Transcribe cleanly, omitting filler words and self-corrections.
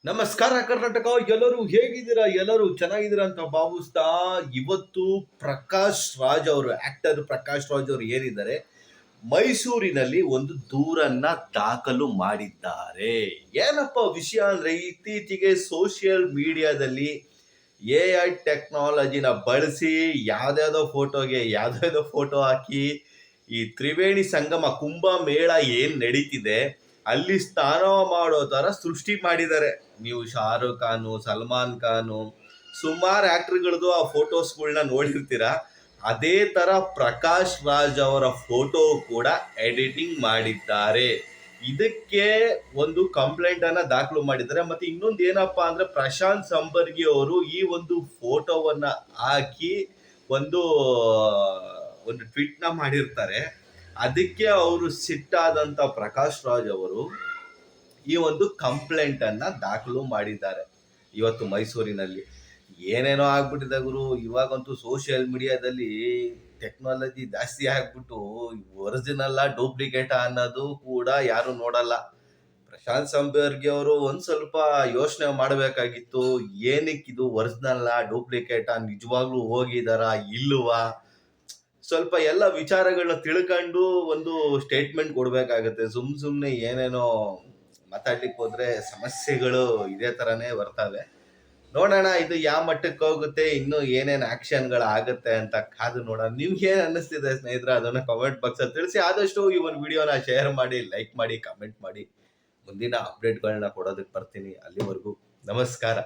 ನಮಸ್ಕಾರ ಕರ್ನಾಟಕ. ಎಲ್ಲರೂ ಹೇಗಿದ್ದೀರಾ? ಎಲ್ಲರೂ ಚೆನ್ನಾಗಿದ್ದೀರಾ ಅಂತ ಭಾವಿಸ್ತಾ, ಇವತ್ತು ಪ್ರಕಾಶ್ ರಾಜ್ ಅವರು, ಆಕ್ಟರ್ ಪ್ರಕಾಶ್ ರಾಜ್ ಅವರು ಏನಿದ್ದಾರೆ, ಮೈಸೂರಿನಲ್ಲಿ ಒಂದು ದೂರನ್ನ ದಾಖಲು ಮಾಡಿದ್ದಾರೆ. ಏನಪ್ಪ ವಿಷಯ ಅಂದ್ರೆ, ಇತ್ತೀಚೆಗೆ ಸೋಷಿಯಲ್ ಮೀಡಿಯಾದಲ್ಲಿ AI ಟೆಕ್ನಾಲಜಿನ ಬಳಸಿ ಯಾವ್ದಾವ್ದೋ ಫೋಟೋ ಹಾಕಿ ಈ ತ್ರಿವೇಣಿ ಸಂಗಮ ಕುಂಭಮೇಳ ಏನ್ ನಡೀತಿದೆ ಅಲ್ಲಿ ಸ್ನಾನ ಮಾಡೋ ತರ ಸೃಷ್ಟಿ ಮಾಡಿದ್ದಾರೆ. ನೀವು ಶಾರುಖ್ ಖಾನ್, ಸಲ್ಮಾನ್ ಖಾನ್, ಸುಮಾರು ಆಕ್ಟರ್ಗಳದ್ದು ಆ ಫೋಟೋಸ್ಗಳನ್ನ ನೋಡಿರ್ತೀರಾ. ಅದೇ ತರ ಪ್ರಕಾಶ್ ರಾಜ್ ಅವರ ಫೋಟೋ ಕೂಡ ಎಡಿಟಿಂಗ್ ಮಾಡಿದ್ದಾರೆ. ಇದಕ್ಕೆ ಒಂದು ಕಂಪ್ಲೇಂಟ್ ಅನ್ನ ದಾಖಲು ಮಾಡಿದ್ದಾರೆ. ಮತ್ತೆ ಇನ್ನೊಂದು ಏನಪ್ಪಾ ಅಂದ್ರೆ, ಪ್ರಶಾಂತ್ ಸಂಬರ್ಗಿ ಅವರು ಈ ಒಂದು ಫೋಟೋವನ್ನ ಹಾಕಿ ಒಂದು ಒಂದು ಟ್ವೀಟ್ ನ ಮಾಡಿರ್ತಾರೆ. ಅದಕ್ಕೆ ಅವರು ಸಿಟ್ಟಾದಂತ ಪ್ರಕಾಶ್ ರಾಜ್ ಅವರು ಈ ಒಂದು ಕಂಪ್ಲೇಂಟ್ ಅನ್ನ ದಾಖಲು ಮಾಡಿದ್ದಾರೆ ಇವತ್ತು ಮೈಸೂರಿನಲ್ಲಿ. ಏನೇನೋ ಆಗ್ಬಿಟ್ಟಿದೆ ಗುರು. ಇವಾಗಂತೂ ಸೋಷಿಯಲ್ ಮೀಡಿಯಾದಲ್ಲಿ ಟೆಕ್ನಾಲಜಿ ಜಾಸ್ತಿ ಆಗ್ಬಿಟ್ಟು ಒರಿಜಿನಲ್ ಡೂಪ್ಲಿಕೇಟ್ ಅನ್ನೋದು ಕೂಡ ಯಾರು ನೋಡಲ್ಲ. ಪ್ರಶಾಂತ್ ಸಂಬರ್ಗಿ ಅವರು ಒಂದ್ ಸ್ವಲ್ಪ ಯೋಚನೆ ಮಾಡಬೇಕಾಗಿತ್ತು. ಏನಕ್ಕಿದು ಒರಿಜಿನಲ್ ಡೂಪ್ಲಿಕೇಟ್, ನಿಜವಾಗ್ಲೂ ಹೋಗಿದಾರ ಇಲ್ವಾ, ಸ್ವಲ್ಪ ಎಲ್ಲ ವಿಚಾರಗಳನ್ನ ತಿಳ್ಕೊಂಡು ಒಂದು ಸ್ಟೇಟ್ಮೆಂಟ್ ಕೊಡ್ಬೇಕಾಗತ್ತೆ. ಸುಮ್ನೆ ಏನೇನೋ ಮಾತಾಡ್ಲಿಕ್ಕೆ ಹೋದ್ರೆ ಸಮಸ್ಯೆಗಳು ಇದೇ ತರನೇ ಬರ್ತವೆ. ನೋಡೋಣ ಇದು ಯಾವ ಮಟ್ಟಕ್ಕೆ ಹೋಗುತ್ತೆ, ಇನ್ನು ಏನೇನ್ ಆಕ್ಷನ್ಗಳು ಆಗುತ್ತೆ ಅಂತ ಕಾದು ನೋಡೋಣ. ನಿಮ್ಗೆ ಏನ್ ಅನ್ನಿಸ್ತಿದೆ ಸ್ನೇಹಿತರೆ, ಅದನ್ನ ಕಮೆಂಟ್ ಬಾಕ್ಸ್ ಅಲ್ಲಿ ತಿಳಿಸಿ. ಆದಷ್ಟು ಈ ಒಂದು ವಿಡಿಯೋನ ಶೇರ್ ಮಾಡಿ, ಲೈಕ್ ಮಾಡಿ, ಕಮೆಂಟ್ ಮಾಡಿ. ಮುಂದಿನ ಅಪ್ಡೇಟ್ಗಳನ್ನ ಕೊಡೋದಕ್ಕೆ ಬರ್ತೀನಿ. ಅಲ್ಲಿವರೆಗೂ ನಮಸ್ಕಾರ.